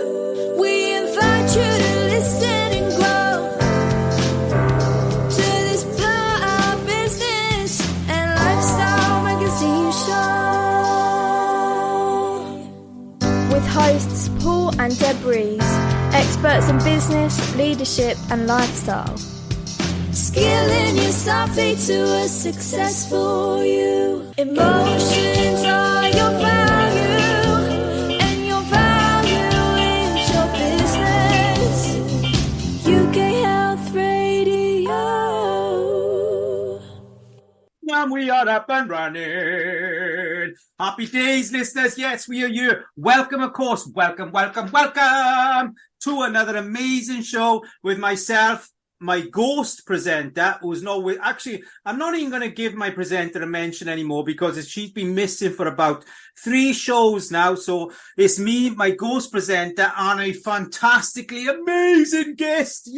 We invite you to listen and grow to this Power Business and Lifestyle Magazine show with hosts Paul and Deb Rees, experts in business, leadership and lifestyle. Skilling yourself to a successful you. Emotions are your value, and your value is your business. UK Health Radio. And we are up and running. Happy days, listeners. Yes, we are here. Welcome, of course. Welcome to another amazing show with myself, my ghost presenter, who's not with. Actually, I'm not even going to give my presenter a mention anymore because she's been missing for about 3 shows now. So it's me, my ghost presenter, and a fantastically amazing guest.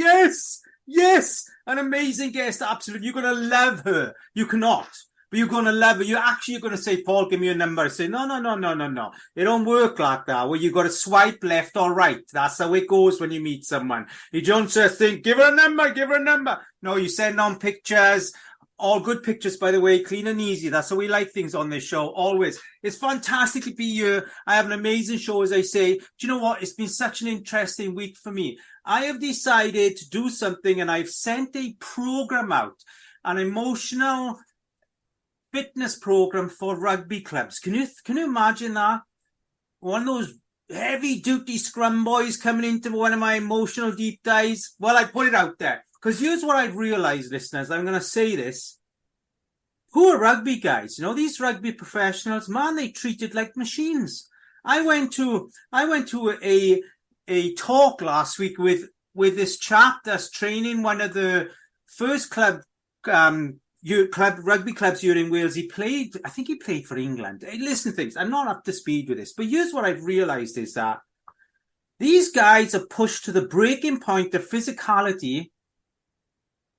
Yes, an amazing guest. Absolutely. You're going to love her. You cannot. But you're going to love her. You're going to say, Paul, give me a number. I say, no. It don't work like that. Well, you got to swipe left or right. That's how it goes when you meet someone. You don't just think, give her a number. No, you send on pictures. All good pictures, by the way, clean and easy. That's how we like things on this show, always. It's fantastic to be here. I have an amazing show, as I say. Do you know what? It's been such an interesting week for me. I have decided to do something, and I've sent a program out, an emotional fitness program for rugby clubs. Can you imagine that? One of those heavy duty scrum boys coming into one of my emotional deep dives. Well, I put it out there because here's what I've realized, listeners. I'm going to say this. Poor rugby guys, these rugby professionals, man, they treated like machines. I went to a talk last week with this chap that's training one of the first rugby clubs here in Wales. I think he played for England. Hey, listen, things, I'm not up to speed with this, but here's what I've realized is that these guys are pushed to the breaking point of physicality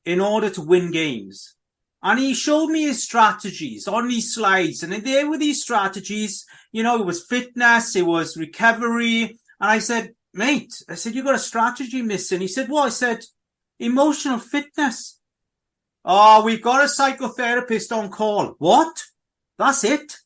in order to win games. And he showed me his strategies on these slides. And there were these strategies, it was fitness, it was recovery. And I said, mate, you got a strategy missing. He said, what? I said, emotional fitness. Oh, we've got a psychotherapist on call. What? That's it?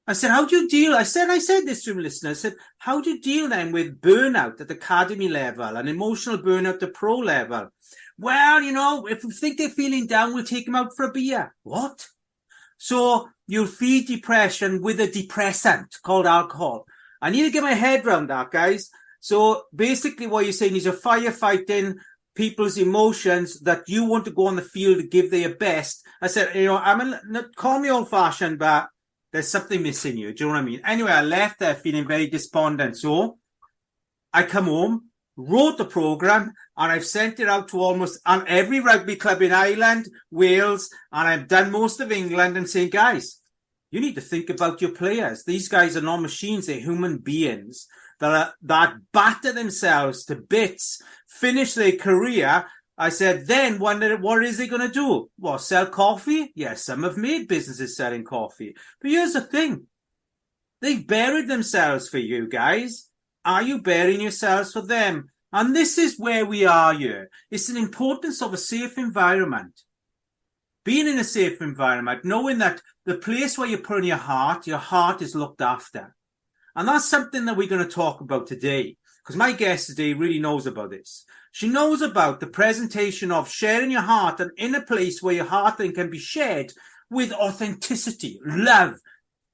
I said, how do you deal? I said this to listeners. I said, how do you deal then with burnout at academy level and emotional burnout at pro level? Well, if we think they're feeling down, we'll take them out for a beer. What? So you'll feed depression with a depressant called alcohol. I need to get my head around that, guys. So basically what you're saying is you're firefighting people's emotions that you want to go on the field to give their best. I said, call me old fashioned, but there's something missing you. Do you know what I mean? Anyway, I left there feeling very despondent. So I come home, wrote the program, and I've sent it out to almost every rugby club in Ireland, Wales, and I've done most of England and saying, guys, you need to think about your players. These guys are not machines. They're human beings that batter themselves to bits, finish their career. I said, then what is they going to do? Well, sell coffee? Yes, some have made businesses selling coffee. But here's the thing. They've buried themselves for you guys. Are you burying yourselves for them? And this is where we are here. It's an importance of a safe environment. Being in a safe environment, knowing that the place where you put in your heart is looked after. And that's something that we're going to talk about today, because my guest today really knows about this. She knows about the presentation of sharing your heart and in a place where your heart then can be shared with authenticity, love,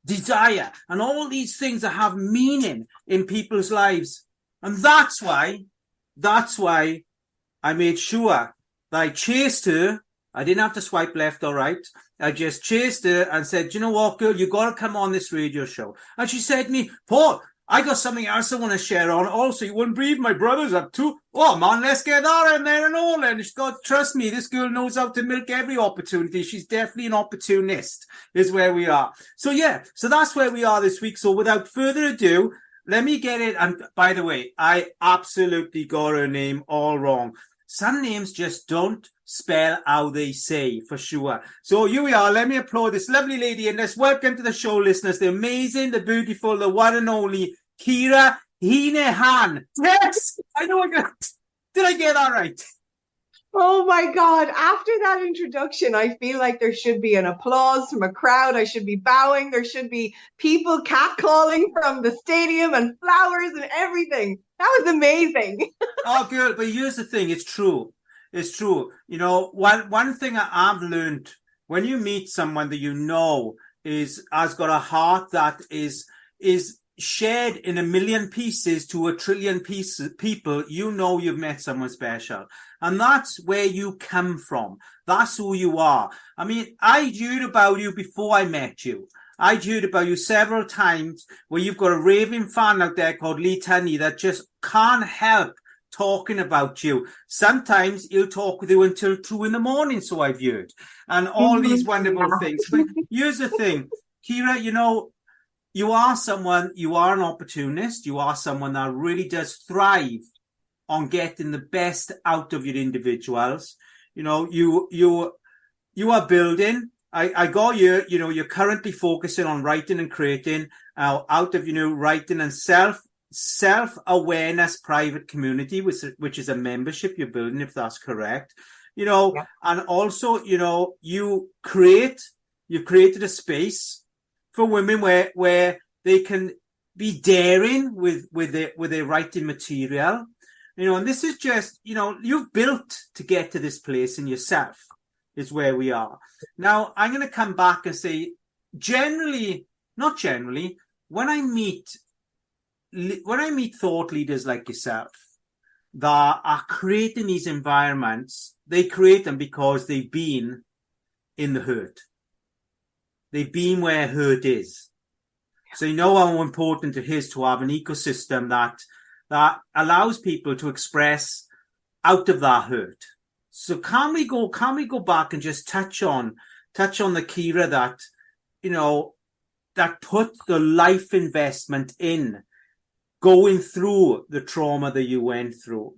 desire, and all these things that have meaning in people's lives. And that's why I made sure that I chased her. I didn't have to swipe left or right. I just chased her and said, you know what, girl, you got to come on this radio show. And she said to me, Paul, I got something else I want to share on. Also, you wouldn't believe my brother's up too. Oh, man, let's get that in there and all. And God, trust me, this girl knows how to milk every opportunity. She's definitely an opportunist, is where we are. So that's where we are this week. So without further ado, let me get it. And by the way, I absolutely got her name all wrong. Some names just don't spell how they say, for sure. So here we are. Let me applaud this lovely lady, and let's welcome to the show, listeners, the amazing, the beautiful, the one and only Ciara Henegham. Yes, I know. Did I get that right? Oh my God. After that introduction, I feel like there should be an applause from a crowd. I should be bowing. There should be people catcalling from the stadium and flowers and everything. That was amazing. Oh, good. But here's the thing. It's true. It's true. You know, one thing I've learned when you meet someone that you know has got a heart that is shared in a million pieces to a trillion pieces people, you know you've met someone special. And that's where you come from. That's who you are. I mean, I'd heard about you before I met you. I'd heard about you several times where you've got a raving fan out there called Lee Tunney that just can't help talking about you. Sometimes he'll talk with you until 2 a.m, so I've heard. And all these wonderful things. But here's the thing, Ciara, you know, you are an opportunist. You are someone that really does thrive on getting the best out of your individuals. You know, you are building. I got you, you know, you're currently focusing on writing and creating out of, you know, writing and self-awareness private community, which is a membership you're building, if that's correct. You know, yeah. And also, you know, you've created a space for women where they can be daring with their writing material, you know, and this is just, you know, you've built to get to this place in yourself is where we are. Now, I'm going to come back and say, not generally, when I meet thought leaders like yourself that are creating these environments, they create them because they've been in the hurt. They've been where hurt is. So you know how important it is to have an ecosystem that allows people to express out of that hurt. So can we go back and just touch on the Ciara that, you know, that put the life investment in going through the trauma that you went through?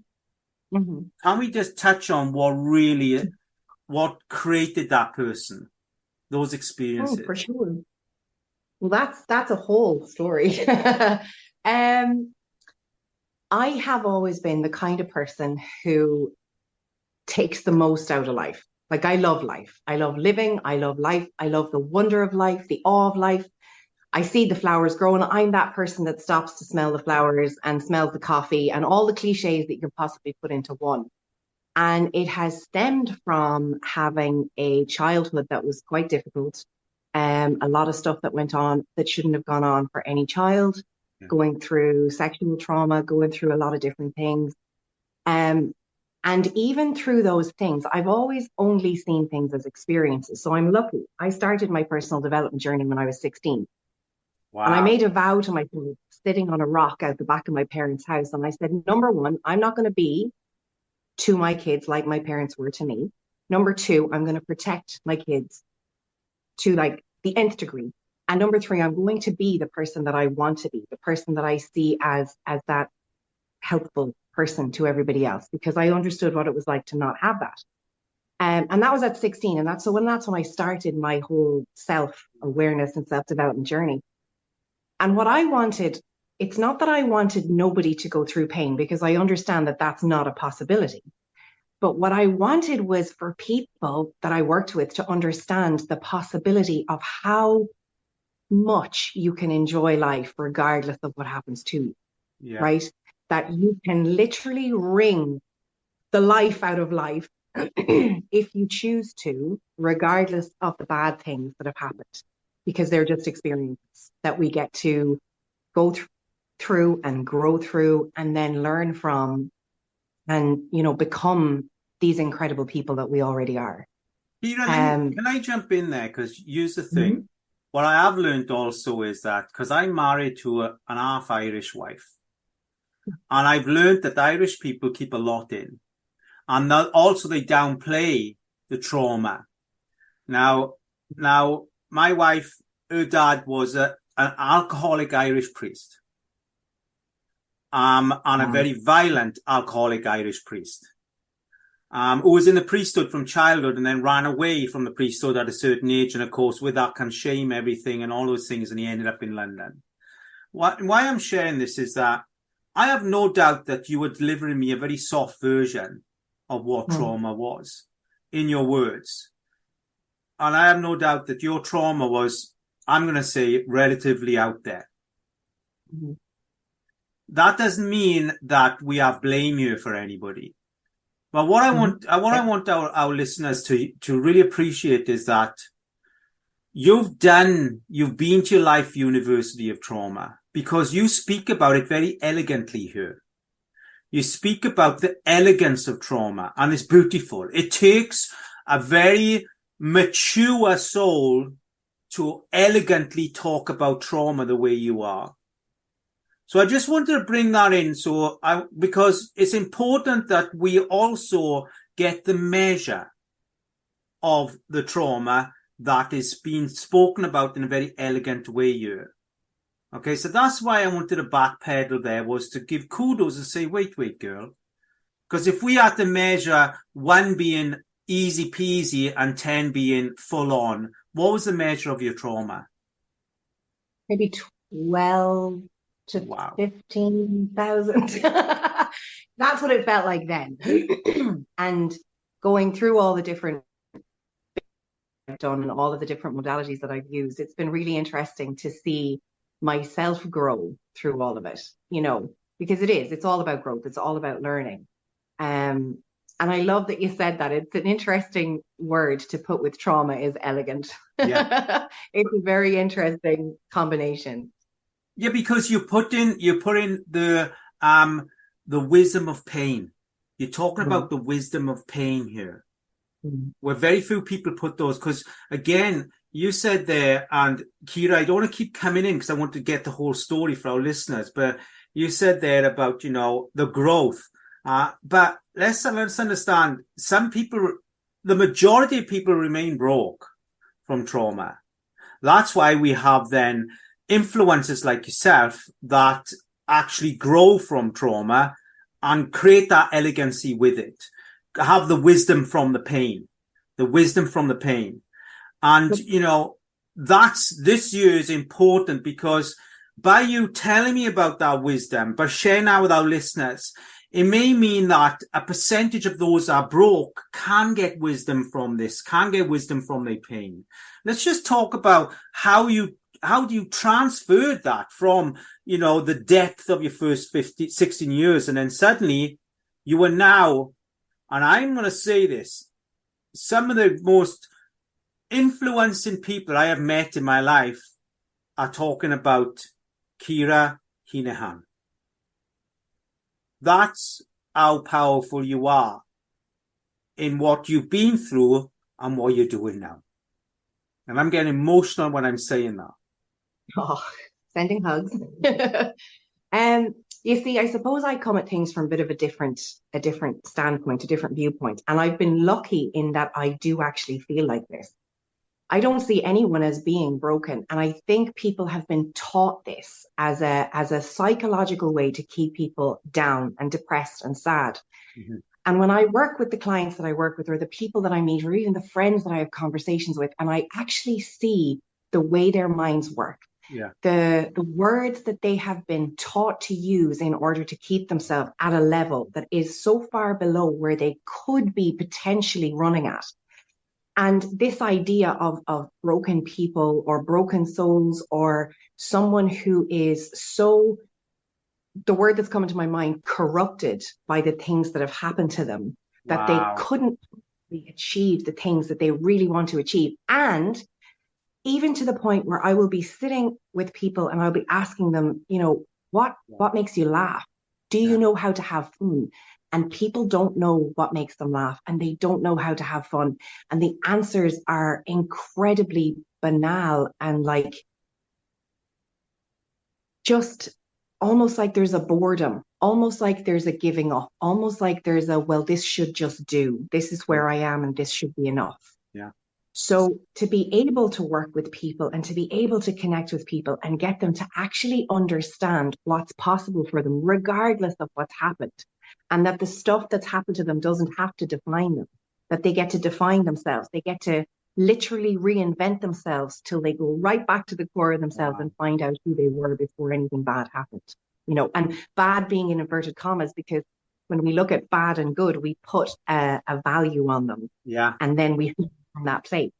Mm-hmm. Can we just touch on what created that person? Those experiences. Oh, for sure. Well, that's a whole story. I have always been the kind of person who takes the most out of life. Like, I love life. I love living. I love life. I love the wonder of life, the awe of life. I see the flowers grow, and I'm that person that stops to smell the flowers and smells the coffee and all the cliches that you can possibly put into one. And it has stemmed from having a childhood that was quite difficult. A lot of stuff that went on that shouldn't have gone on for any child, going through sexual trauma, going through a lot of different things. And even through those things, I've always only seen things as experiences. So I'm lucky. I started my personal development journey when I was 16. Wow. And I made a vow to myself, sitting on a rock out the back of my parents' house. And I said, number one, I'm not going to be to my kids like my parents were to me. Number two, I'm going to protect my kids to like the nth degree. And number three, I'm going to be the person that I want to be, the person that I see as that helpful person to everybody else, because I understood what it was like to not have that. And that was at 16. And that's when I started my whole self-awareness and self-development journey. And what I wanted, it's not that I wanted nobody to go through pain, because I understand that that's not a possibility. But what I wanted was for people that I worked with to understand the possibility of how much you can enjoy life regardless of what happens to you, right? That you can literally wring the life out of life if you choose to, regardless of the bad things that have happened, because they're just experiences that we get to go through and grow through and then learn from and, you know, become these incredible people that we already are. Can I jump in there? Because here's the thing. Mm-hmm. What I have learned also is that, because I'm married to an half Irish wife, and I've learned that Irish people keep a lot in. And also they downplay the trauma. Now, my wife, her dad was an alcoholic Irish priest. And a very violent alcoholic Irish priest. Who was in the priesthood from childhood and then ran away from the priesthood at a certain age. And of course, with that can shame everything and all those things. And he ended up in London. Why I'm sharing this is that I have no doubt that you were delivering me a very soft version of what trauma was in your words. And I have no doubt that your trauma was, I'm going to say, relatively out there. Mhm. That doesn't mean that we have blame you for anybody. But what I want our listeners to really appreciate is that you've been to your life university of trauma, because you speak about it very elegantly here. You speak about the elegance of trauma, and it's beautiful. It takes a very mature soul to elegantly talk about trauma the way you are. So I just wanted to bring that in, because it's important that we also get the measure of the trauma that is being spoken about in a very elegant way here. Okay, so that's why I wanted to backpedal there, was to give kudos and say, wait, girl. Because if we had to measure 1 being easy peasy and 10 being full on, what was the measure of your trauma? Maybe 12 to Wow. 15,000. That's what it felt like then. And going through all the different I've done and all of the different modalities that I've used, it's been really interesting to see myself grow through all of it, because it's all about growth. It's all about learning. And I love that you said that. It's an interesting word to put with trauma, is elegant. Yeah. It's a very interesting combination. Yeah, because you put in the wisdom of pain. You're talking about the wisdom of pain here, where very few people put those. Because again, you said there, and Ciara, I don't want to keep coming in because I want to get the whole story for our listeners, but you said there about the growth. But let's understand, some people, the majority of people remain broke from trauma. That's why we have then influencers like yourself that actually grow from trauma and create that elegancy with it, have the wisdom from the pain. And, this year is important, because by you telling me about that wisdom, by sharing that with our listeners, it may mean that a percentage of those that are broke can get wisdom from this, can get wisdom from their pain. Let's just talk about how do you transfer that from, the depth of your first 16 years, and then suddenly you are now, and I'm going to say this, some of the most influencing people I have met in my life are talking about Ciara Henegham. That's how powerful you are in what you've been through and what you're doing now. And I'm getting emotional when I'm saying that. Oh, sending hugs. You see, I suppose I come at things from a bit of a different standpoint, a different viewpoint. And I've been lucky in that I do actually feel like this. I don't see anyone as being broken. And I think people have been taught this as a psychological way to keep people down and depressed and sad. Mm-hmm. And when I work with the clients that I work with, or the people that I meet, or even the friends that I have conversations with, and I actually see the way their minds work, the words that they have been taught to use in order to keep themselves at a level that is so far below where they could be potentially running at. And this idea of broken people or broken souls, or someone who is so, the word that's coming to my mind, corrupted by the things that have happened to them, that they couldn't achieve the things that they really want to achieve. And even to the point where I will be sitting with people and I'll be asking them, what makes you laugh? Do you know how to have fun? And people don't know what makes them laugh, and they don't know how to have fun. And the answers are incredibly banal and just almost like there's a boredom, almost like there's a giving up, almost like there's a, well, this should just do. This is where I am and this should be enough. Yeah. So to be able to work with people and to be able to connect with people and get them to actually understand what's possible for them, regardless of what's happened, and that the stuff that's happened to them doesn't have to define them, that they get to define themselves. They get to literally reinvent themselves till they go right back to the core of themselves and find out who they were before anything bad happened. and bad being in inverted commas, because when we look at bad and good, we put a value on them, Yeah. and then we from that place.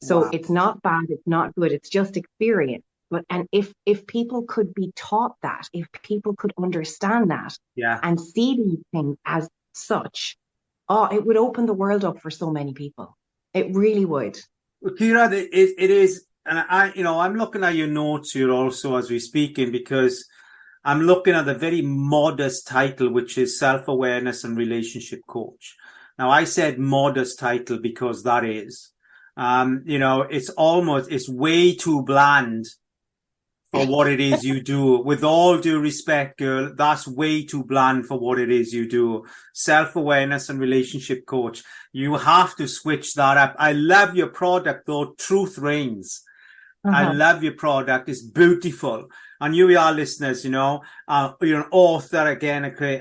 So Wow. it's not bad, it's not good, it's just experience. But and if people could be taught that, if people could understand that Yeah. and see these things as such, oh, it would open the world up for so many people. It really would. Well, Ciara, it is, and I'm looking at your notes here also as we're speaking, because I'm looking at the very modest title, which is Self-Awareness and Relationship Coach. Now, I said modest title because that is, it's way too bland for what it is you do. With all due respect, girl, that's way too bland for what it is you do. Self-awareness and relationship coach. You have to switch that up. I love your product though. Truth reigns. I love your product. It's beautiful. And you are listeners, you're an author again, okay,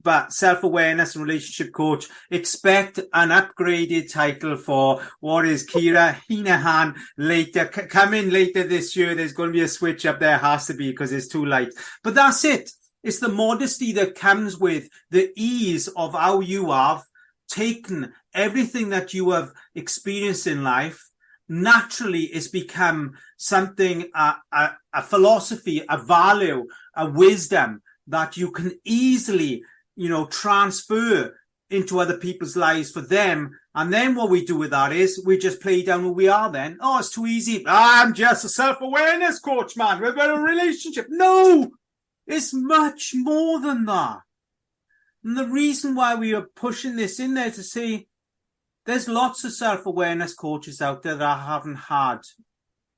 but self-awareness and relationship coach. Expect an upgraded title for what is Ciara Henegham later. Come in later this year. There's going to be a switch up there. Has to be, because it's too late. But that's it. It's the modesty that comes with the ease of how you have taken everything that you have experienced in life. Naturally, it's become something, a philosophy, a value, a wisdom that you can easily, transfer into other people's lives for them. And then what we do with that is we just play down who we are then. Oh, it's too easy. I'm just a self-awareness coach, man. We've got a relationship. No, it's much more than that. And the reason why we are pushing this in there to say, there's lots of self-awareness coaches out there that haven't had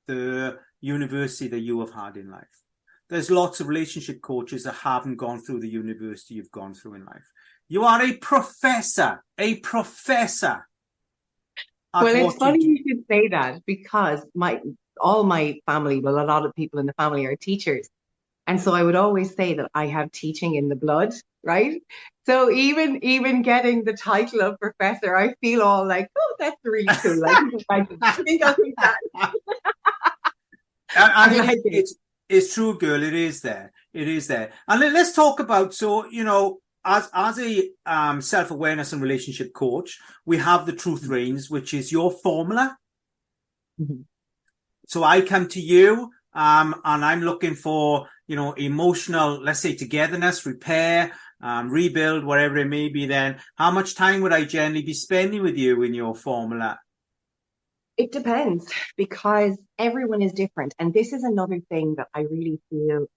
the university that you have had in life. There's lots of relationship coaches that haven't gone through the university you've gone through in life. You are a professor. Well, it's funny you should say that, because all my family, well, a lot of people in the family are teachers. And so I would always say that I have teaching in the blood, right? So even getting the title of professor, I feel all like, oh, that's really cool. I think I'll take that. It's true, girl. It is there. It is there. And let's talk about, as a self-awareness and relationship coach, we have the truth reigns, which is your formula. Mm-hmm. So I come to you, and I'm looking for, emotional, let's say, togetherness, repair, rebuild, whatever it may be. Then how much time would I generally be spending with you in your formula? It depends, because everyone is different. And this is another thing that I really feel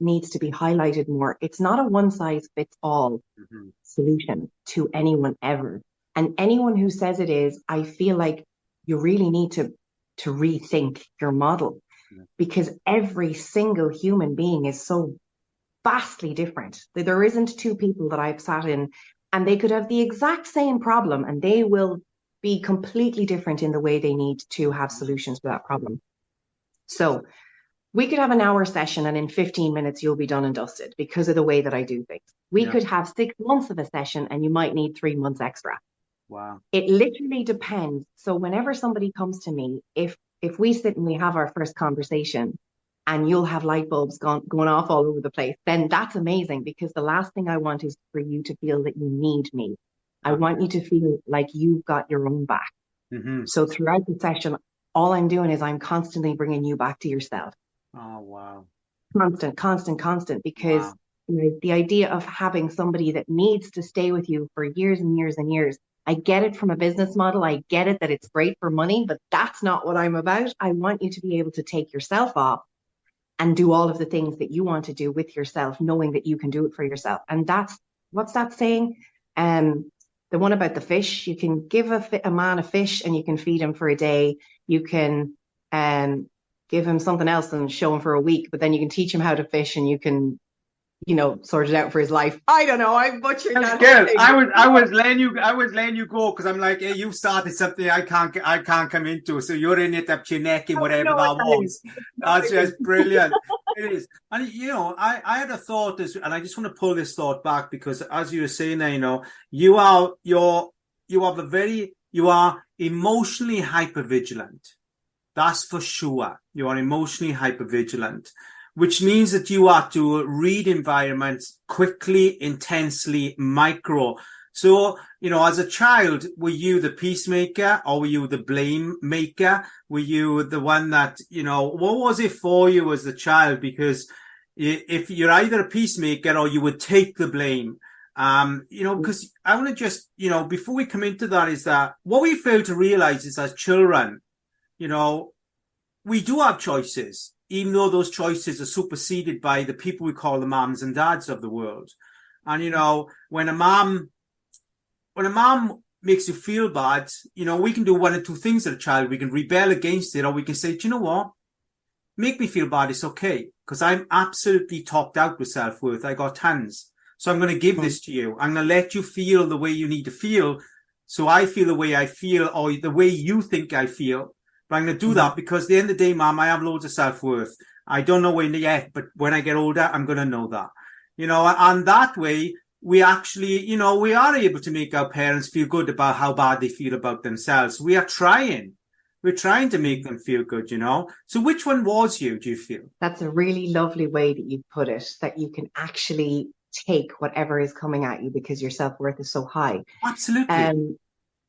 needs to be highlighted more. It's not a one size fits all solution to anyone ever. And anyone who says it is, I feel like you really need to rethink your model, because every single human being is so vastly different. There isn't two people that I've sat in and they could have the exact same problem and they will be completely different in the way they need to have solutions for that problem. So we could have an hour session and in 15 minutes you'll be done and dusted because of the way that I do things. We could have 6 months of a session and you might need 3 months extra. Wow. It literally depends. So whenever somebody comes to me, if we sit and we have our first conversation and you'll have light bulbs going off all over the place, then that's amazing, because the last thing I want is for you to feel that you need me. I want you to feel like you've got your own back. Mm-hmm. So throughout the session, all I'm doing is I'm constantly bringing you back to yourself. Oh, wow. Constant, because the idea of having somebody that needs to stay with you for years and years and years, I get it from a business model. I get it that it's great for money, but that's not what I'm about. I want you to be able to take yourself off and do all of the things that you want to do with yourself, knowing that you can do it for yourself. And what's that saying? The one about the fish. You can give a man a fish and you can feed him for a day. You can give him something else and show him for a week, but then you can teach him how to fish and you can, sort it out for his life. I don't know. I'm butchering that. Girl, I was letting you go because I'm like, hey, you started something I can't come into, so you're in it up to your neck and whatever that was. That's just brilliant. It is. And I had a thought, and I just want to pull this thought back, because as you were saying there, you are emotionally hypervigilant. That's for sure. You are emotionally hypervigilant. which means that you are to read environments quickly, intensely, micro. So, as a child, were you the peacemaker or were you the blame maker? Were you the one that, what was it for you as a child? Because if you're either a peacemaker or you would take the blame. Because I want to just, before we come into that, is that what we fail to realize is as children, we do have choices, even though those choices are superseded by the people we call the mums and dads of the world. And, when a mom makes you feel bad, we can do one or two things as a child. We can rebel against it, or we can say, do you know what? Make me feel bad. It's okay. Because I'm absolutely topped out with self-worth. I got tons. So I'm going to give this to you. I'm going to let you feel the way you need to feel. So I feel the way I feel, or the way you think I feel. But I'm going to do that because at the end of the day, Mom, I have loads of self-worth. I don't know when yet, but when I get older, I'm going to know that. And that way, we actually, we are able to make our parents feel good about how bad they feel about themselves. We are trying. We're trying to make them feel good, So which one was you, do you feel? That's a really lovely way that you put it, that you can actually take whatever is coming at you because your self-worth is so high. Absolutely.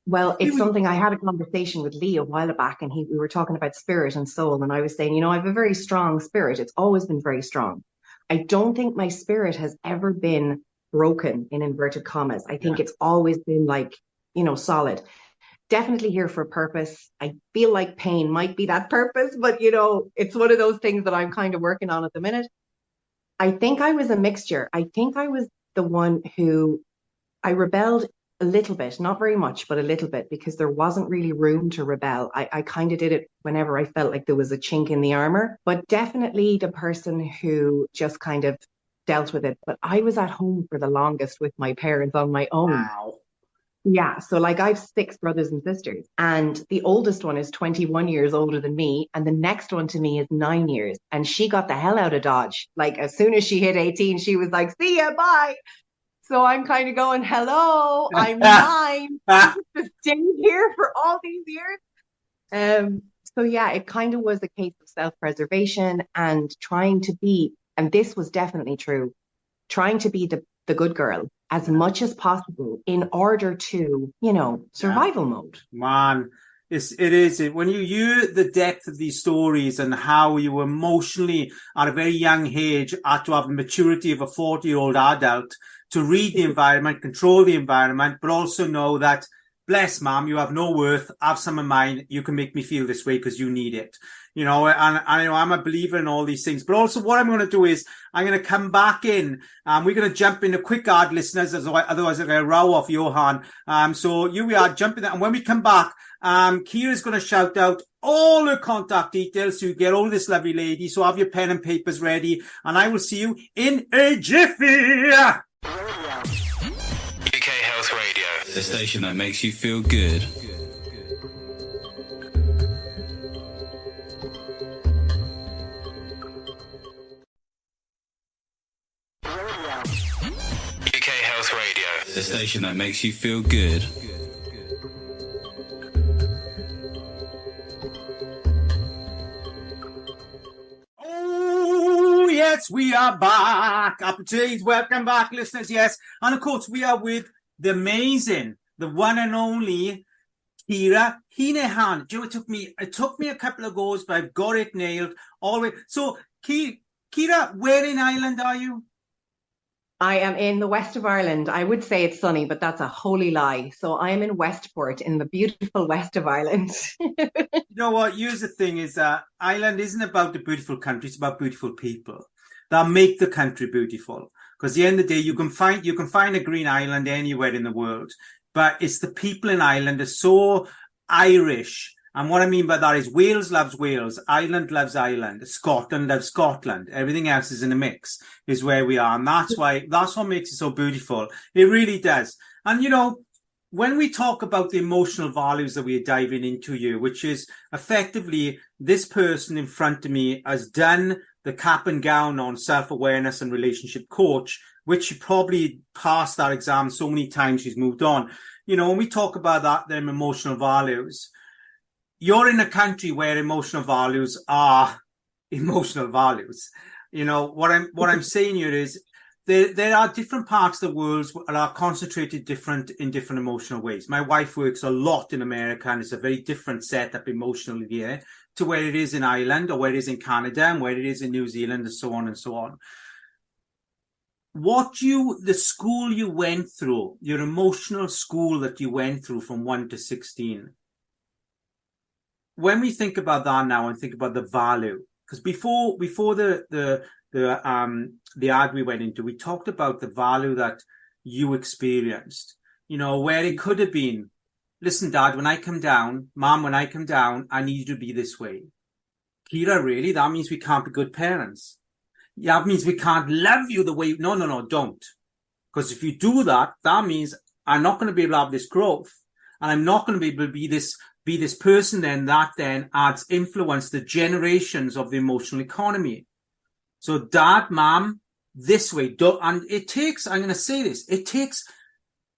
Well, it's something I had a conversation with Lee a while back, and we were talking about spirit and soul. And I was saying, I have a very strong spirit. It's always been very strong. I don't think my spirit has ever been broken in inverted commas. I think it's always been solid. Definitely here for a purpose. I feel like pain might be that purpose, but it's one of those things that I'm kind of working on at the minute. I think I was a mixture. I think I was the one who I rebelled a little bit, not very much, but a little bit, because there wasn't really room to rebel. I kind of did it whenever I felt like there was a chink in the armor, but definitely the person who just kind of dealt with it. But I was at home for the longest with my parents on my own. Wow. Yeah. So I have 6 brothers and sisters, and the oldest one is 21 years older than me. And the next one to me is 9 years. And she got the hell out of Dodge. As soon as she hit 18, she was like, see ya, bye. So I'm kind of going, hello, I'm 9. I'm just staying here for all these years. So yeah, it kind of was a case of self-preservation and trying to be, and this was definitely true, trying to be the good girl as much as possible in order to, survival mode. Man, it is. When you hear the depth of these stories and how you emotionally, at a very young age, had to have the maturity of a 40-year-old adult to read the environment, control the environment, but also know that, bless Mom, you have no worth, have some of mine, you can make me feel this way because you need it. And I'm a believer in all these things. But also what I'm going to do is I'm going to come back in. We're going to jump in a quick ad, listeners, otherwise I'm going to row off Johan. So here we are jumping. And when we come back, Ciara's going to shout out all her contact details so you get all this lovely lady. So have your pen and papers ready. And I will see you in a jiffy. UK Health Radio, the station that makes you feel good. UK Health Radio, the station that makes you feel good. Oh, yes, we are back. Opportunities, welcome back, listeners. Yes. And of course, we are with the amazing, the one and only Ciara Henegham. Do you know, it took me a couple of goes, but I've got it nailed all the way. So, Ciara, where in Ireland are you? I am in the west of Ireland. I would say it's sunny, but that's a holy lie. So I am in Westport in the beautiful west of Ireland. You know what? Here's the thing is that Ireland isn't about the beautiful country. It's about beautiful people that make the country beautiful. Because at the end of the day, you can find a green island anywhere in the world. But it's the people in Ireland are so Irish. And what I mean by that is Wales loves Wales, Ireland loves Ireland, Scotland loves Scotland. Everything else is in a mix, is where we are. And that's what makes it so beautiful. It really does. And, when we talk about the emotional values that we're diving into here, which is effectively this person in front of me has done the cap and gown on self-awareness and relationship coach, which she probably passed that exam so many times she's moved on. When we talk about that, them emotional values, you're in a country where emotional values are emotional values. You know, what I'm saying here is there are different parts of the world that are concentrated in different emotional ways. My wife works a lot in America, and it's a very different setup emotionally there to where it is in Ireland, or where it is in Canada, and where it is in New Zealand, and so on and so on. The school you went through, your emotional school that you went through from 1 to 16, when we think about that now and think about the value, because before the ad we went into, we talked about the value that you experienced, you know, where it could have been, listen, Dad, when I come down, Mom, when I come down, I need you to be this way. Ciara, really? That means we can't be good parents. Yeah, that means we can't love you the way... No, don't. Because if you do that, that means I'm not going to be able to have this growth. And I'm not going to be able to be this person that then adds influence to generations of the emotional economy. So Dad, Mom, this way. And it takes, I'm going to say this, it takes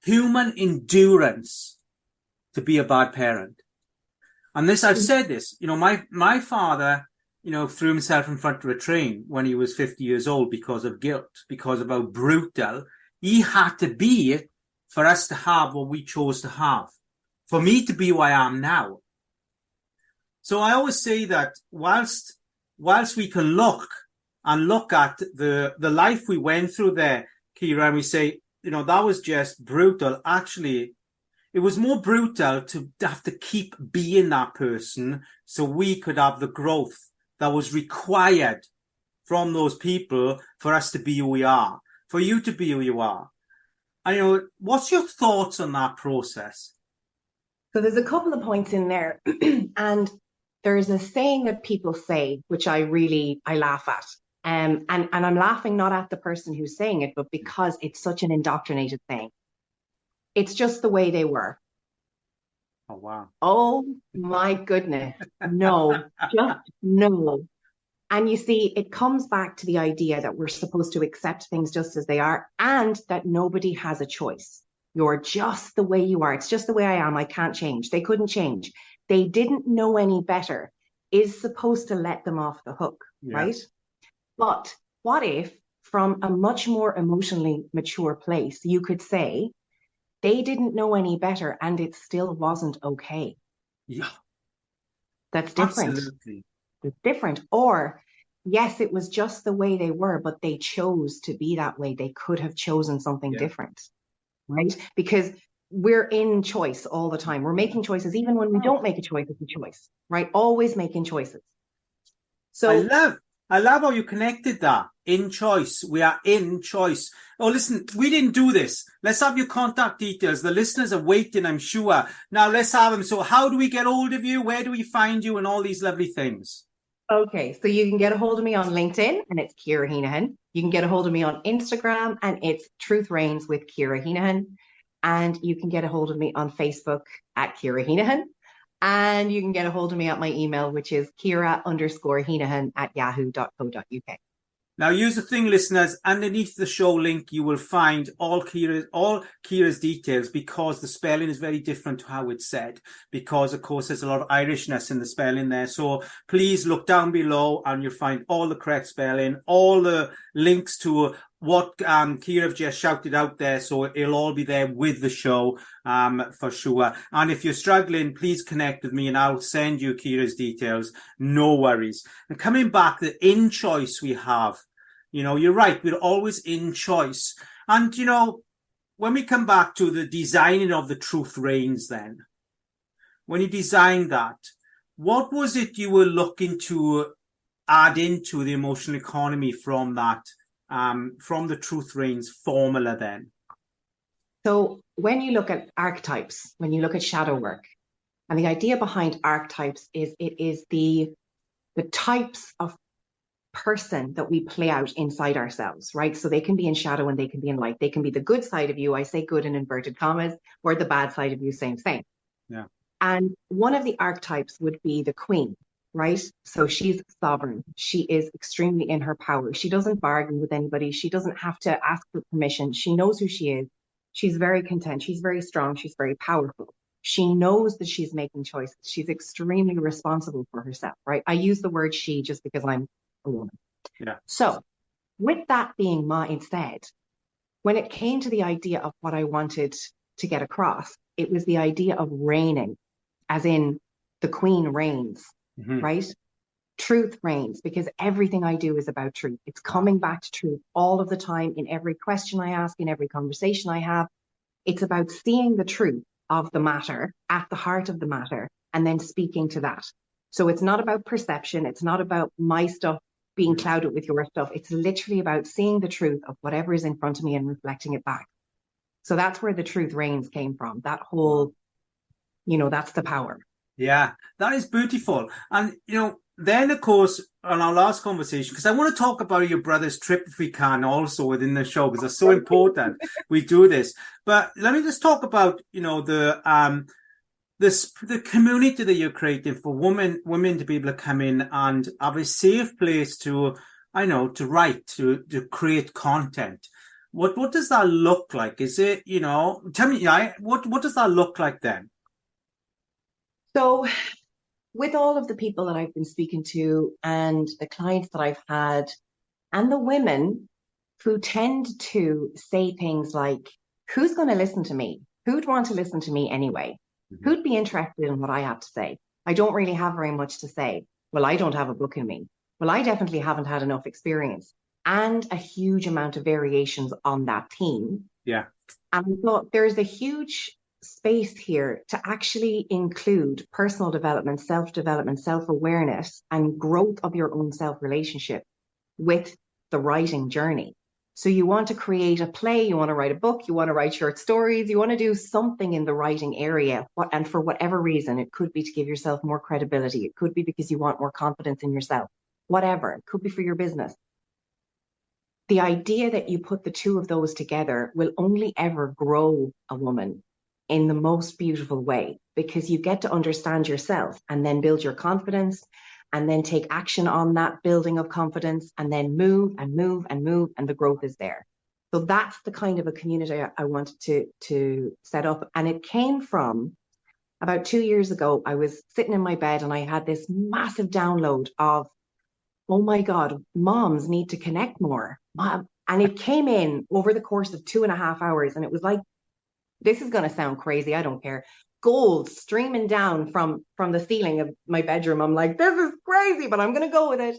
human endurance to be a bad parent. And this, I've said this, you know, my father, you know, threw himself in front of a train when he was 50 years old because of guilt, because of how brutal he had to be for us to have what we chose to have, for me to be who I am now. So I always say that whilst we can look at the life we went through there, Ciara, and we say, you know, that was just brutal. Actually, it was more brutal to have to keep being that person so we could have the growth that was required from those people for us to be who we are, for you to be who you are. And, you know, what's your thoughts on that process? So there's a couple of points in there. And there's a saying that people say, which I laugh at. And I'm laughing not at the person who's saying it, but because it's such an indoctrinated thing. It's just the way they were. Oh, wow. Oh, my goodness. No, just no. And you see, it comes back to the idea that we're supposed to accept things just as they are, and that nobody has a choice. You're just the way you are. It's just the way I am. I can't change. They couldn't change. They didn't know any better is supposed to let them off the hook, right? But what if, from a much more emotionally mature place, you could say, they didn't know any better and it still wasn't okay? Yeah. That's different. Absolutely. It's different. Or, yes, it was just the way they were, but they chose to be that way. They could have chosen something different, right? Because we're in choice all the time. We're making choices. Even when we don't make a choice, it's a choice, right? Always making choices. So I love how you connected that. In choice. We are in choice. Oh, listen, we didn't do this. Let's have your contact details. The listeners are waiting, I'm sure. Now let's have them. So how do we get hold of you? Where do we find you? And all these lovely things. Okay, so you can get a hold of me on LinkedIn, and it's Ciara Henegham. You can get a hold of me on Instagram, and it's Truth Reigns with Ciara Henegham. And you can get a hold of me on Facebook at Ciara Henegham. And you can get a hold of me at my email, which is Ciara_Henegham@yahoo.co.uk. Now, here's the thing, listeners. Underneath the show link, you will find all Ciara's details, because the spelling is very different to how it's said. Because, of course, there's a lot of Irishness in the spelling there. So please look down below and you'll find all the correct spelling, all the links to what Ciara just shouted out there. So it'll all be there with the show for sure. And if you're struggling, please connect with me and I'll send you Ciara's details. No worries. And coming back, the in choice we have. You know, you're right. We're always in choice. And, you know, when we come back to the designing of the Truth Reigns then, when you designed that, what was it you were looking to add into the emotional economy from that, from the Truth Reigns formula then? So when you look at archetypes, when you look at shadow work, and the idea behind archetypes is it is the types of person that we play out inside ourselves, right? So they can be in shadow and they can be in light. They can be the good side of you, I say good in inverted commas, or the bad side of you, same. Yeah. And one of the archetypes would be the queen, right? So she's sovereign. She is extremely in her power. She doesn't bargain with anybody. She doesn't have to ask for permission. She knows who she is. She's very content. She's very strong. She's very powerful. She knows that she's making choices. She's extremely responsible for herself, right? I use the word she just because I'm a woman. Yeah. So with that being said, when it came to the idea of what I wanted to get across, it was the idea of reigning, as in the queen reigns, right? Truth reigns, because everything I do is about truth. It's coming back to truth all of the time, in every question I ask, in every conversation I have. It's about seeing the truth of the matter at the heart of the matter and then speaking to that. So it's not about perception. It's not about my stuff being clouded with your stuff. It's literally about seeing the truth of whatever is in front of me and reflecting it back. So that's where the truth reigns came from. That whole, that's the power. Yeah, that is beautiful. And, then, of course, on our last conversation, because I want to talk about your brother's trip, if we can, also within the show, because it's so important we do this. But let me just talk about, the community that you're creating for women to be able to come in and have a safe place to write, to create content. What does that look like? Is it, tell me, what does that look like then? So with all of the people that I've been speaking to and the clients that I've had and the women who tend to say things like, who's going to listen to me? Who'd want to listen to me anyway? Who'd be interested in what I have to say? I don't really have very much to say. Well, I don't have a book in me. Well, I definitely haven't had enough experience, and a huge amount of variations on that theme. Yeah. And I thought there's a huge space here to actually include personal development, self-development, self-awareness, and growth of your own self-relationship with the writing journey. So you want to create a play, you want to write a book, you want to write short stories, you want to do something in the writing area. And for whatever reason, it could be to give yourself more credibility. It could be because you want more confidence in yourself, whatever. It could be for your business. The idea that you put the two of those together will only ever grow a woman in the most beautiful way, because you get to understand yourself and then build your confidence and then take action on that building of confidence and then move and move and move, and the growth is there. So that's the kind of a community I wanted to set up. And it came from about 2 years ago. I was sitting in my bed and I had this massive download of, oh my God, moms need to connect more. And it came in over the course of 2.5 hours. And it was like, this is going to sound crazy, I don't care, gold streaming down from the ceiling of my bedroom. I'm like, this is crazy, but I'm going to go with it.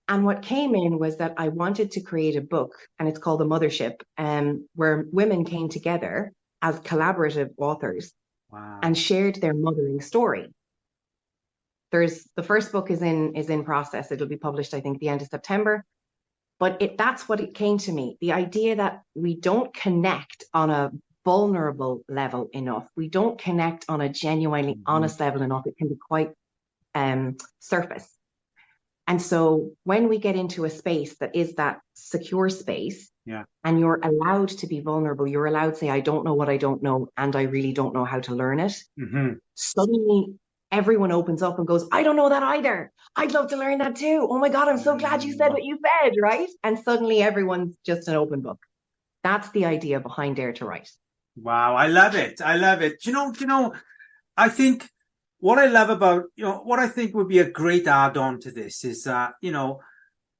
And what came in was that I wanted to create a book, and it's called The Mothership, where women came together as collaborative authors. Wow. And shared their mothering story. The first book is in process. It'll be published, I think, the end of September. But that's what it came to me. The idea that we don't connect on a vulnerable level enough. We don't connect on a genuinely honest level enough. It can be quite surface. And so when we get into a space that is that secure space, and you're allowed to be vulnerable, you're allowed to say, I don't know what I don't know, and I really don't know how to learn it. Suddenly everyone opens up and goes, I don't know that either. I'd love to learn that too. Oh my God, I'm so glad you said what you said, right? And suddenly everyone's just an open book. That's the idea behind Dare to Write. Wow, I love it. I love it. I think what I love about, what I think would be a great add-on to this is that,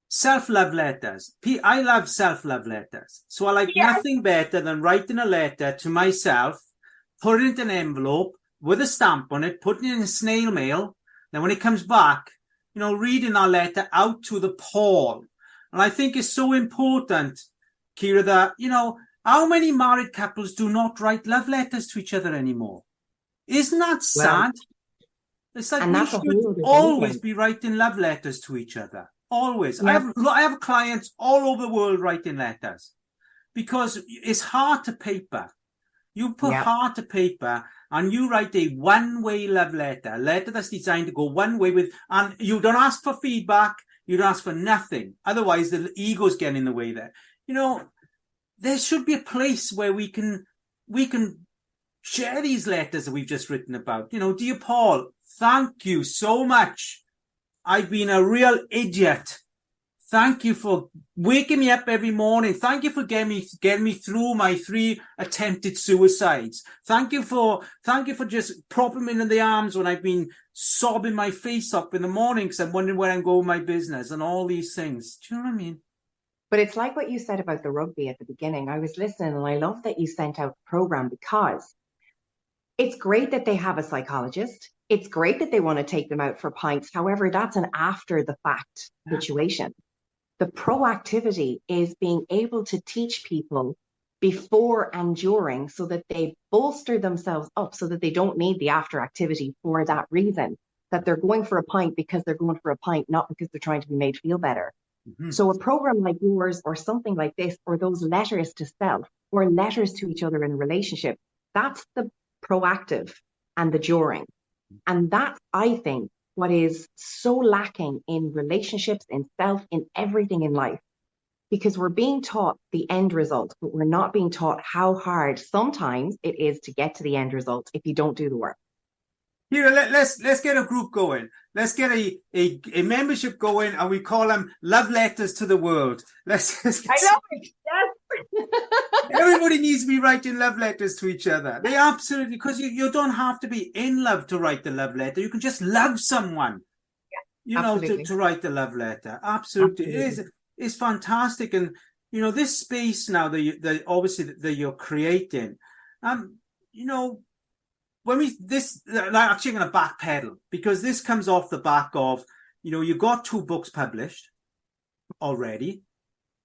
self-love letters. I love self-love letters. So I like nothing better than writing a letter to myself, putting it in an envelope with a stamp on it, putting it in snail mail. Then when it comes back, reading that letter out to the Paul. And I think it's so important, Ciara, that, how many married couples do not write love letters to each other anymore? Isn't that sad? It's like we should always be writing love letters to each other. Always. Yeah. I have clients all over the world writing letters because it's heart to paper. You put heart to paper and you write a one-way love letter, a letter that's designed to go one way with, and you don't ask for feedback. You don't ask for nothing. Otherwise, the ego's getting in the way there. There should be a place where we can share these letters that we've just written about. Dear Paul, thank you so much. I've been a real idiot. Thank you for waking me up every morning. Thank you for getting me through my 3 attempted suicides. Thank you for just propping me in the arms when I've been sobbing my face up in the morning because I'm wondering where I'm going with my business and all these things. Do you know what I mean? But it's like what you said about the rugby at the beginning. I was listening and I love that you sent out the program because it's great that they have a psychologist. It's great that they want to take them out for pints. However, that's an after the fact situation. The proactivity is being able to teach people before and during so that they bolster themselves up so that they don't need the after activity for that reason, that they're going for a pint because they're going for a pint, not because they're trying to be made feel better. Mm-hmm. So a program like yours or something like this, or those letters to self or letters to each other in a relationship, that's the proactive and the during. And that's, I think, what is so lacking in relationships, in self, in everything in life, because we're being taught the end result, but we're not being taught how hard sometimes it is to get to the end result if you don't do the work. Here, let's get a group going. Let's get a membership going, and we call them Love Letters to the World. Let's get I love it. Yes. Everybody needs to be writing love letters to each other. They absolutely, because you don't have to be in love to write the love letter. You can just love someone, to write the love letter. Absolutely. It's fantastic. And, this space now that obviously that you're creating, I'm actually going to backpedal because this comes off the back of, you got 2 books published already,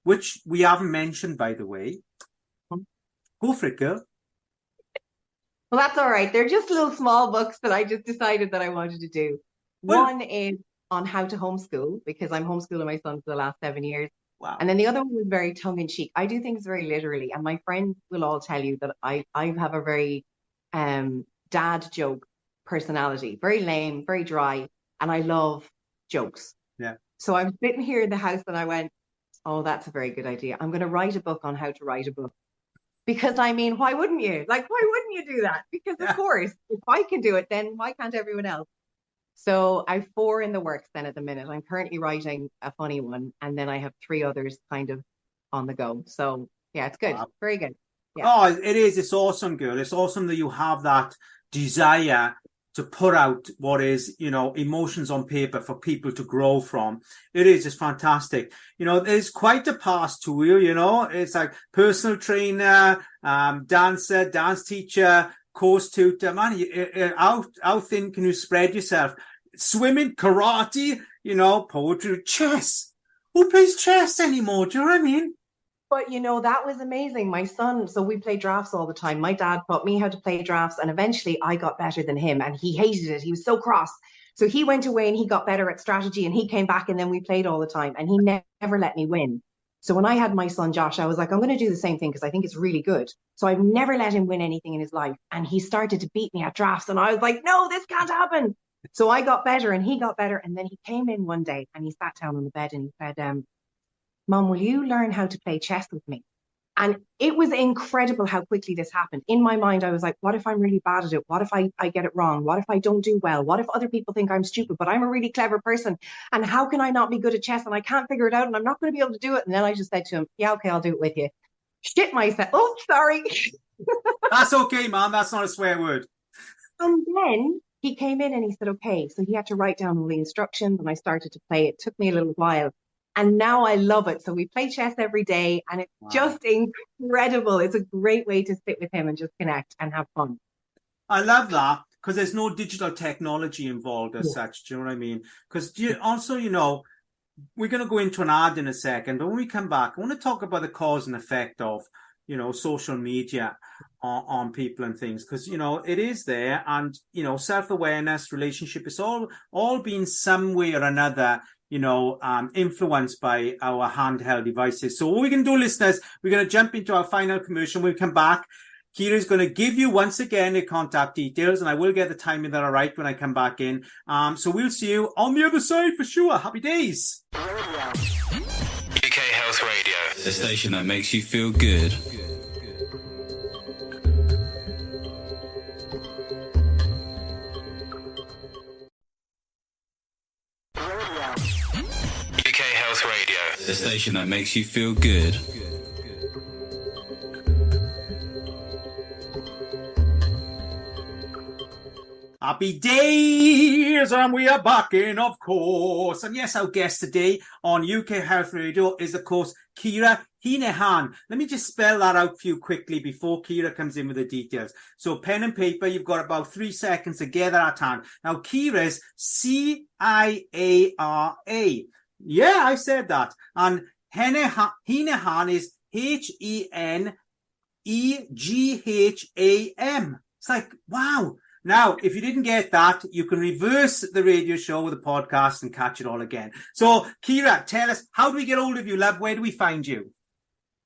which we haven't mentioned, by the way. Go for it, girl. Well, that's all right. They're just little small books that I just decided that I wanted to do. One is on how to homeschool, because I'm homeschooling my son for the last 7 years. Wow. And then the other one was very tongue-in-cheek. I do things very literally, and my friends will all tell you that I have a very dad joke personality, very lame, very dry, and I love jokes. Yeah. So I'm sitting here in the house and I went, oh, that's a very good idea. I'm going to write a book on how to write a book. Because why wouldn't you? Why wouldn't you do that? Because of course, if I can do it, then why can't everyone else? So I have 4 in the works then at the minute. I'm currently writing a funny one, and then I have 3 others kind of on the go. So yeah, it's good. Wow. Very good. Yeah. Oh, it is. It's awesome, girl. It's awesome that you have that desire to put out what is, emotions on paper for people to grow from. It is just fantastic. There's quite a past to you, it's like personal trainer, dancer, dance teacher, course tutor. Man, how thin can you spread yourself? Swimming, karate, poetry, chess. Who plays chess anymore? Do you know what I mean? But, that was amazing. My son, so we play drafts all the time. My dad taught me how to play drafts, and eventually I got better than him, and he hated it. He was so cross. So he went away and he got better at strategy, and he came back, and then we played all the time, and he never let me win. So when I had my son, Josh, I was like, I'm going to do the same thing because I think it's really good. So I've never let him win anything in his life. And he started to beat me at drafts, and I was like, no, this can't happen. So I got better, and he got better. And then he came in one day, and he sat down on the bed, and he said, Mom, will you learn how to play chess with me? And it was incredible how quickly this happened. In my mind, I was like, what if I'm really bad at it? What if I get it wrong? What if I don't do well? What if other people think I'm stupid, but I'm a really clever person? And how can I not be good at chess? And I can't figure it out, and I'm not going to be able to do it. And then I just said to him, yeah, okay, I'll do it with you. Shit myself. Oh, sorry. That's okay, Mom. That's not a swear word. And then he came in and he said, okay, so he had to write down all the instructions, and I started to play. It took me a little while. And now I love it. So we play chess every day, and it's just incredible. It's a great way to sit with him and just connect and have fun. I love that because there's no digital technology involved as such. Do you know what I mean? Because also, we're going to go into an ad in a second, but when we come back, I want to talk about the cause and effect of, social media on people and things, because, it is there, and, self-awareness, relationship, it's all been some way or another influenced by our handheld devices. So what we're going to do, listeners, we're going to jump into our final commercial. When we come back, Ciara is going to give you once again the contact details, and I will get the timing that are right when I come back in. So we'll see you on the other side for sure. Happy days. UK Health Radio, the station that makes you feel good. station that makes you feel good. Happy days, and we are back in, of course. And yes, our guest today on UK Health Radio is, of course, Ciara Henegham. Let me just spell that out for you quickly before Ciara comes in with the details. So pen and paper, you've got about 3 seconds to gather at hand. Now, Ciara's Ciara. Yeah, I said that. And Henegham is Henegham. It's like, wow. Now, if you didn't get that, you can reverse the radio show with the podcast and catch it all again. So, Ciara, tell us, how do we get hold of you, love? Where do we find you?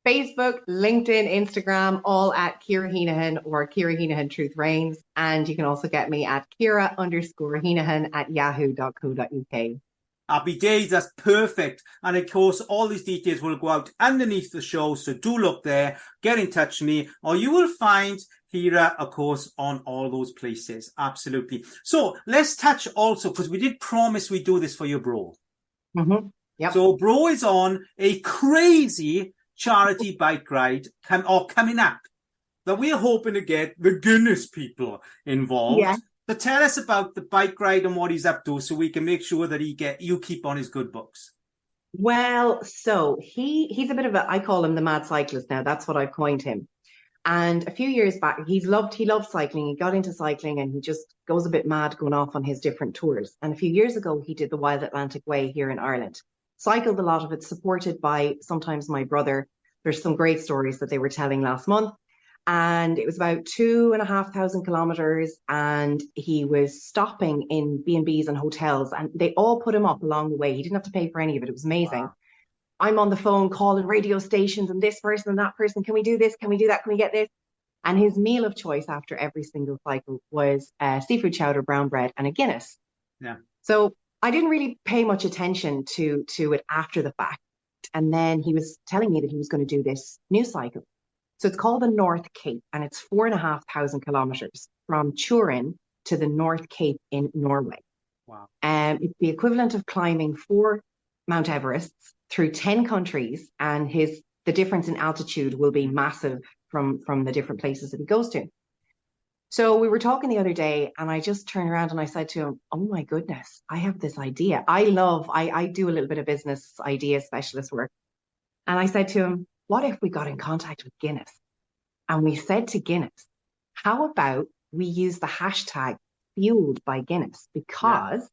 Facebook, LinkedIn, Instagram, all at Ciara Henegham or Ciara Henegham Truth Reigns. And you can also get me at Ciara_Henegham at yahoo.co.uk. Happy days, that's perfect. And of course, all these details will go out underneath the show. So do look there, get in touch with me, or you will find Ciara, of course, on all those places. Absolutely. So let's touch also, because we did promise we'd do this for you, bro. Mm-hmm. Yep. So bro is on a crazy charity bike ride coming up that we're hoping to get the Guinness people involved. Yeah. So tell us about the bike ride and what he's up to, so we can make sure that you keep on his good books. Well, so he's a bit of I call him the mad cyclist now. That's what I've coined him. And a few years back, he loved cycling. He got into cycling and he just goes a bit mad going off on his different tours. And a few years ago, he did the Wild Atlantic Way here in Ireland. Cycled a lot of it, supported by sometimes my brother. There's some great stories that they were telling last month. And it was about 2,500 kilometers, and he was stopping in B&Bs and hotels, and they all put him up along the way. He didn't have to pay for any of it. It was amazing. Wow. I'm on the phone calling radio stations and this person and that person. Can we do this? Can we do that? Can we get this? And his meal of choice after every single cycle was seafood chowder, brown bread, and a Guinness. Yeah. So I didn't really pay much attention to it after the fact. And then he was telling me that he was going to do this new cycle. So it's called the North Cape, and it's 4,500 kilometers from Turin to the North Cape in Norway. Wow. It's the equivalent of climbing 4 Mount Everests through 10 countries, and the difference in altitude will be massive from the different places that he goes to. So we were talking the other day, and I just turned around and I said to him, oh my goodness, I have this idea. I do a little bit of business idea specialist work. And I said to him, what if we got in contact with Guinness? And we said to Guinness, how about we use the hashtag fueled by Guinness? Because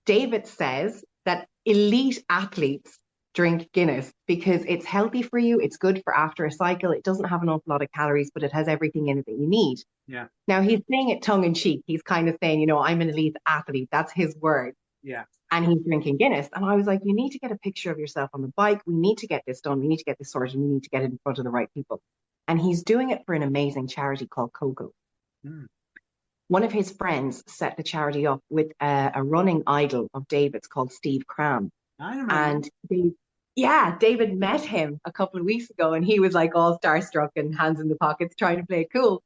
David says that elite athletes drink Guinness because it's healthy for you. It's good for after a cycle. It doesn't have an awful lot of calories, but it has everything in it that you need. Yeah. Now he's saying it tongue in cheek. He's kind of saying, I'm an elite athlete. That's his word. Yeah. And he's drinking Guinness. And I was like, you need to get a picture of yourself on the bike. We need to get this done. We need to get this sorted. We need to get it in front of the right people. And he's doing it for an amazing charity called Coco. Mm. One of his friends set the charity up with a running idol of David's called Steve Cram. I remember. And David met him a couple of weeks ago, and he was like all starstruck and hands in the pockets trying to play it cool.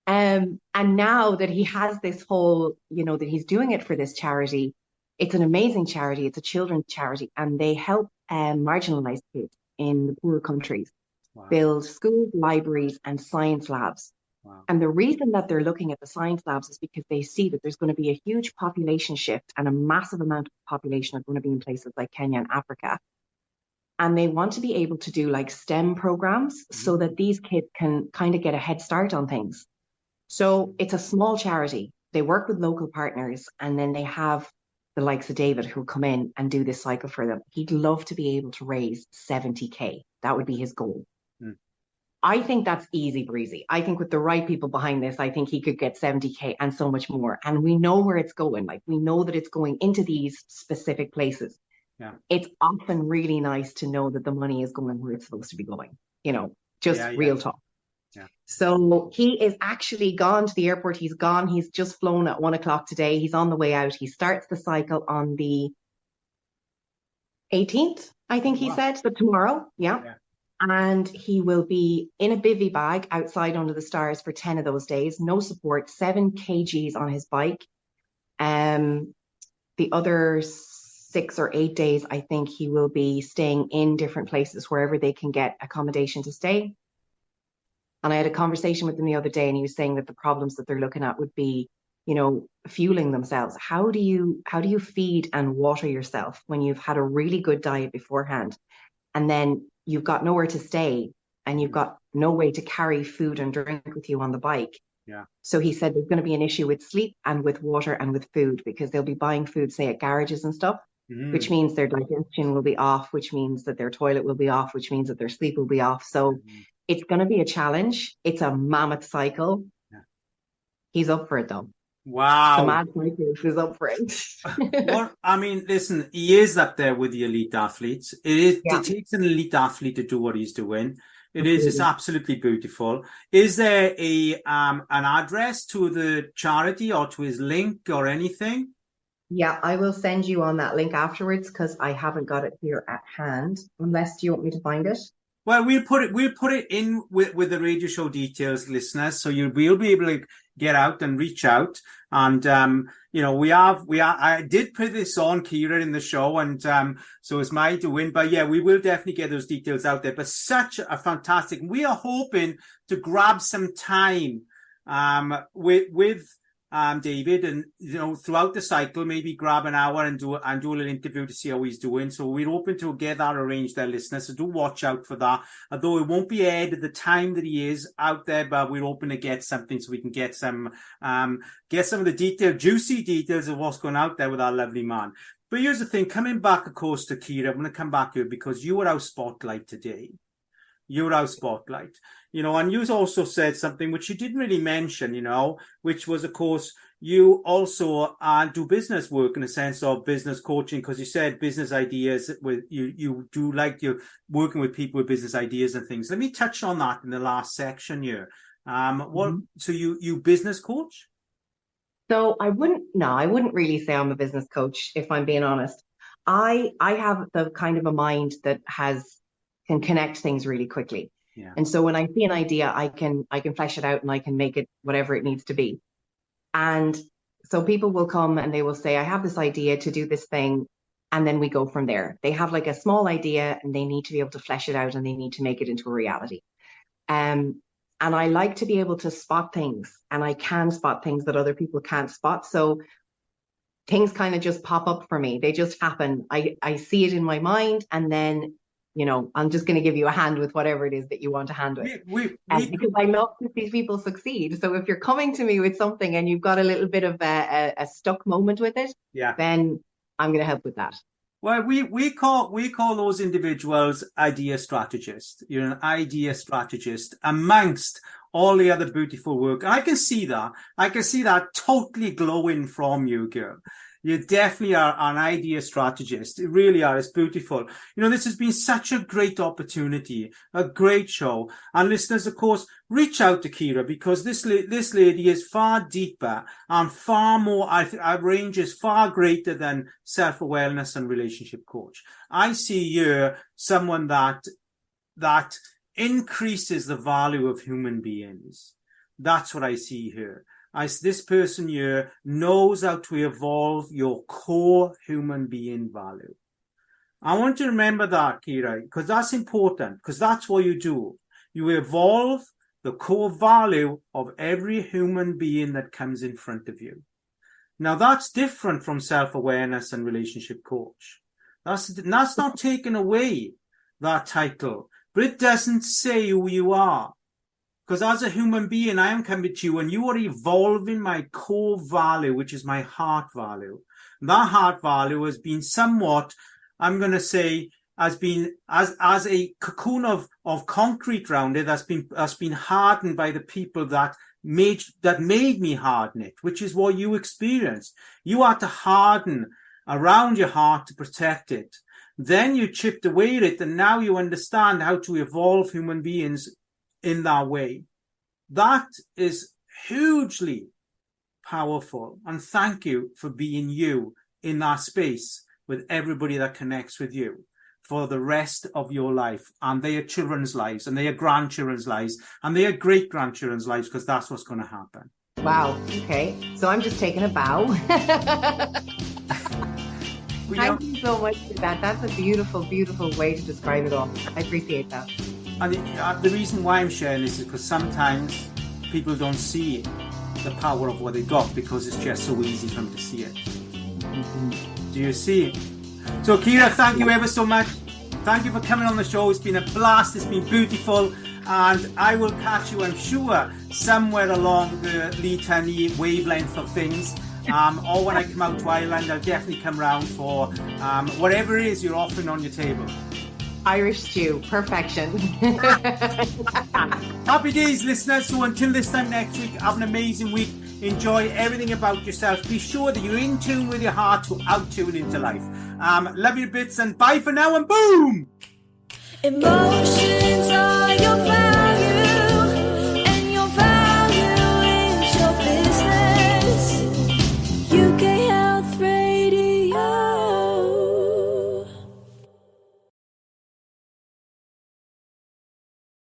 And now that he has this whole, that he's doing it for this charity, it's an amazing charity. It's a children's charity, and they help marginalized kids in the poorer countries build schools, libraries, and science labs. Wow. And the reason that they're looking at the science labs is because they see that there's going to be a huge population shift, and a massive amount of population are going to be in places like Kenya and Africa. And they want to be able to do like STEM programs so that these kids can kind of get a head start on things. So it's a small charity. They work with local partners, and then they have the likes of David who come in and do this cycle for them. He'd love to be able to raise 70K. That would be his goal. Mm. I think that's easy breezy. I think with the right people behind this, I think he could get 70K and so much more. And we know where it's going. Like, we know that it's going into these specific places. Yeah. It's often really nice to know that the money is going where it's supposed to be going, real talk. Yeah. So he is actually gone to the airport. He's gone. He's just flown at 1:00 today. He's on the way out. He starts the cycle on the 18th, I think he said, but tomorrow. Yeah. And he will be in a bivvy bag outside under the stars for 10 of those days. No support, 7 kgs on his bike. The other 6 or 8 days, I think he will be staying in different places wherever they can get accommodation to stay. And I had a conversation with him the other day, and he was saying that the problems that they're looking at would be, fueling themselves. How do you feed and water yourself when you've had a really good diet beforehand, and then you've got nowhere to stay and you've got no way to carry food and drink with you on the bike? Yeah. So he said there's going to be an issue with sleep and with water and with food, because they'll be buying food, say, at garages and stuff, which means their digestion will be off, which means that their toilet will be off, which means that their sleep will be off. So it's going to be a challenge. It's a mammoth cycle. Yeah. He's up for it, though. Wow. The mad cyclist is up for it. Well, I mean, listen, he is up there with the elite athletes. It takes an elite athlete to do what he's doing. It's absolutely beautiful. Is there an address to the charity or to his link or anything? Yeah, I will send you on that link afterwards, because I haven't got it here at hand. Unless, do you want me to find it? Well, we'll put it in with the radio show details, listeners, so you'll be able to get out and reach out. And I did put this on, Ciara, in the show, and so it's my doing. But yeah, we will definitely get those details out there. But such a fantastic. We are hoping to grab some time with David, and throughout the cycle, maybe grab an hour and do a little interview to see how he's doing. So we're hoping to get that arranged there, listeners. So do watch out for that. Although it won't be aired at the time that he is out there, but we're hoping to get something so we can get some of the juicy details of what's going out there with our lovely man. But here's the thing, coming back, of course, to Ciara, I'm going to come back to you because you were our spotlight today. You're our spotlight, and you also said something which you didn't really mention, which was, of course, you also do business work in a sense of business coaching, because you said business ideas. You do like you're working with people with business ideas and things. Let me touch on that in the last section here. So you business coach? So I wouldn't really say I'm a business coach, if I'm being honest. I have the kind of a mind that can connect things really quickly. Yeah. And so when I see an idea, I can flesh it out and I can make it whatever it needs to be. And so people will come and they will say, I have this idea to do this thing. And then we go from there. They have like a small idea and they need to be able to flesh it out and they need to make it into a reality. And I like to be able to spot things, and I can spot things that other people can't spot. So things kind of just pop up for me. They just happen. I see it in my mind, and then I'm just going to give you a hand with whatever it is that you want a hand with. Because I love to see people succeed. So if you're coming to me with something and you've got a little bit of a stuck moment with it, then I'm going to help with that. Well, we call those individuals idea strategists. You're an idea strategist amongst all the other beautiful work. And I can see that. I can see that totally glowing from you, girl. You definitely are an idea strategist. You really are. It's beautiful. This has been such a great opportunity, a great show. And listeners, of course, reach out to Ciara, because this lady is far deeper and far more, our range is far greater than self-awareness and relationship coach. I see you someone that increases the value of human beings. That's what I see here. This person here knows how to evolve your core human being value. I want you to remember that, Ciara, because that's important, because that's what you do. You evolve the core value of every human being that comes in front of you. Now, that's different from self-awareness and relationship coach. That's not taking away that title, but it doesn't say who you are. Because as a human being, I am coming to you and you are evolving my core value, which is my heart value. That heart value has been somewhat, I'm going to say, has been as a cocoon of concrete around it, that's been hardened by the people that made me harden it, which is what you experienced. You had to harden around your heart to protect it. Then you chipped away at it, and now you understand how to evolve human beings in that way. That is hugely powerful. And thank you for being you in that space with everybody that connects with you for the rest of your life, and their children's lives, and their grandchildren's lives, and their great-grandchildren's lives, because that's what's going to happen. Wow. Okay. So I'm just taking a bow. Thank you so much for that. That's a beautiful, beautiful way to describe it all. I appreciate that. And the reason why I'm sharing this is because sometimes people don't see the power of what they got because it's just so easy for them to see it. Do you see? So, Ciara, thank you ever so much. Thank you for coming on the show. It's been a blast. It's been beautiful. And I will catch you, I'm sure, somewhere along the Lee Tunney wavelength of things. Or when I come out to Ireland, I'll definitely come round for whatever it is you're offering on your table. Irish stew, perfection. Happy days, listeners. So until this time next week, have an amazing week. Enjoy everything about yourself. Be sure that you're in tune with your heart to out-tune into life. Love you bits and bye for now and boom! Emotion.